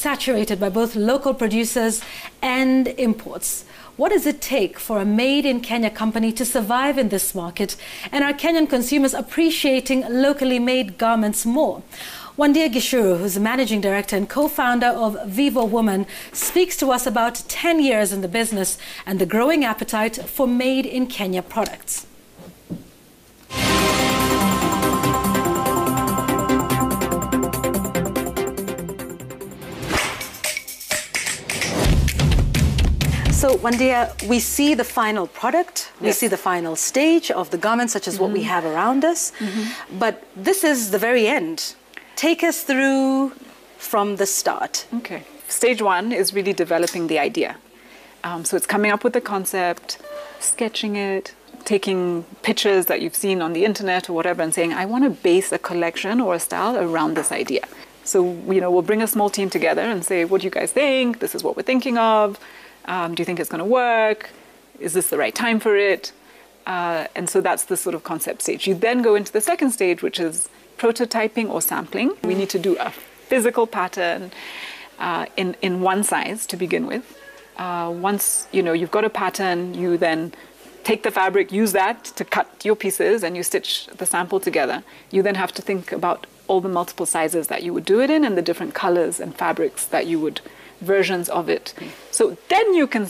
saturated by both local producers and imports. What does it take for a made-in-Kenya company to survive in this market? And are Kenyan consumers appreciating locally made garments more? Wandia Gishuru, who's the managing director and co-founder of Vivo Woman, speaks to us about 10 years in the business and the growing appetite for made-in-Kenya products. So, Wandia, we see the final product, we see the final stage of the garment, such as what we have around us, but this is the very end. Take us through from the start. Okay. Stage one is really developing the idea. So it's coming up with the concept, sketching it, taking pictures that you've seen on the internet or whatever and saying, I want to base a collection or a style around this idea. So, we'll bring a small team together and say, what do you guys think? This is what we're thinking of. Do you think it's going to work? Is this the right time for it? And so that's the sort of concept stage. You then go into the second stage, which is prototyping or sampling. We need to do a physical pattern in one size to begin with. Once you've got a pattern, you then take the fabric, use that to cut your pieces, and you stitch the sample together. You then have to think about all the multiple sizes that you would do it in and the different colors and fabrics that you would, versions of it. So then you can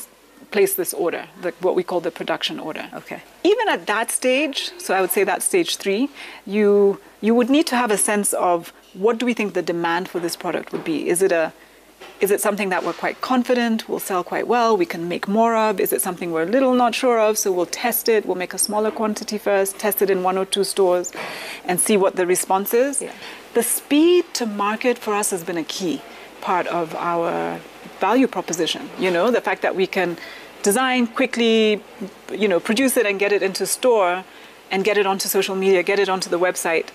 place this order, what we call the production order. Okay. Even at that stage, so I would say that's stage 3, you would need to have a sense of what do we think the demand for this product would be. Is it something that we're quite confident will sell quite well, we can make more of? Is it something we're a little not sure of, so we'll test it, we'll make a smaller quantity first, test it in 1 or 2 stores and see what the response is. Yeah. The speed to market for us has been a key part of our value proposition. The fact that we can design quickly, produce it and get it into store and get it onto social media, get it onto the website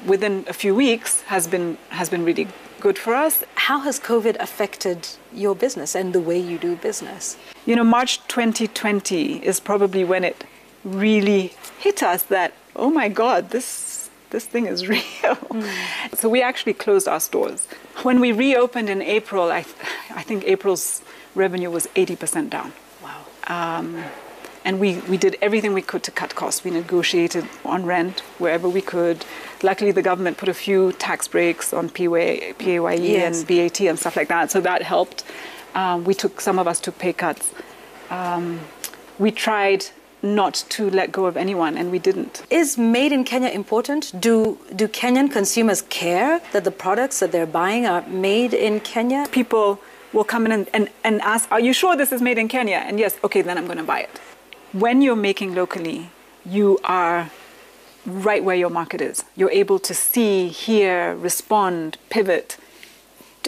within a few weeks has been really good for us. How has COVID affected your business and the way you do business? March 2020 is probably when it really hit us that, oh my God, this thing is real. So we actually closed our stores. When we reopened in April, I think April's revenue was 80% down. Wow. And we did everything we could to cut costs. We negotiated on rent wherever we could. Luckily, the government put a few tax breaks on PAYE and VAT and stuff like that, so that helped. Some of us took pay cuts. We tried not to let go of anyone, and we didn't. Is made in Kenya important? Do Kenyan consumers care that the products that they're buying are made in Kenya? People will come in and ask, are you sure this is made in Kenya? And yes, okay, then I'm going to buy it. When you're making locally, you are right where your market is. You're able to see, hear, respond, pivot,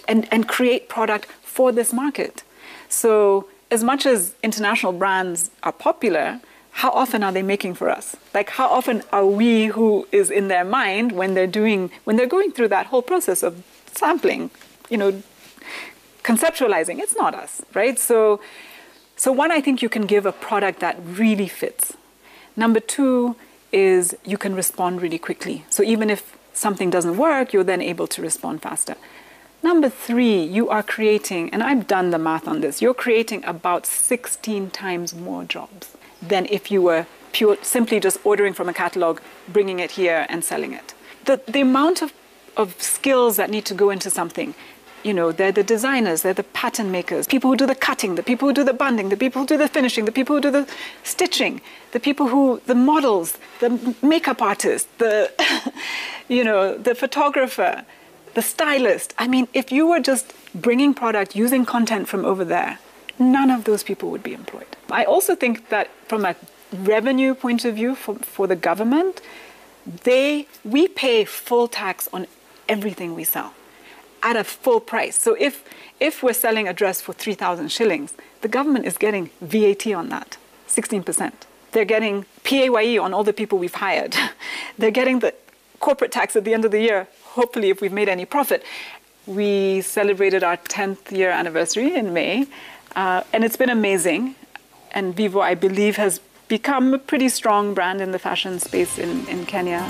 and create product for this market. So as much as international brands are popular, how often are they making for us? Like, how often are we who is in their mind when they're going through that whole process of sampling, conceptualizing? It's not us, right? So one, I think you can give a product that really fits. Number 2 is you can respond really quickly. So even if something doesn't work, you're then able to respond faster. Number 3, you are creating, and I've done the math on this, you're creating about 16 times more jobs than if you were simply just ordering from a catalog, bringing it here and selling it. The amount of skills that need to go into something, they're the designers, they're the pattern makers, people who do the cutting, the people who do the bunding, the people who do the finishing, the people who do the stitching, the models, the makeup artist, the photographer, the stylist. I mean, if you were just bringing product, using content from over there, none of those people would be employed. I also think that from a revenue point of view for the government, we pay full tax on everything we sell at a full price. So if we're selling a dress for 3,000 shillings, the government is getting VAT on that, 16%. They're getting PAYE on all the people we've hired. They're getting the corporate tax at the end of the year, hopefully if we've made any profit. We celebrated our 10th year anniversary in May, and it's been amazing. And Vivo, I believe, has become a pretty strong brand in the fashion space in Kenya.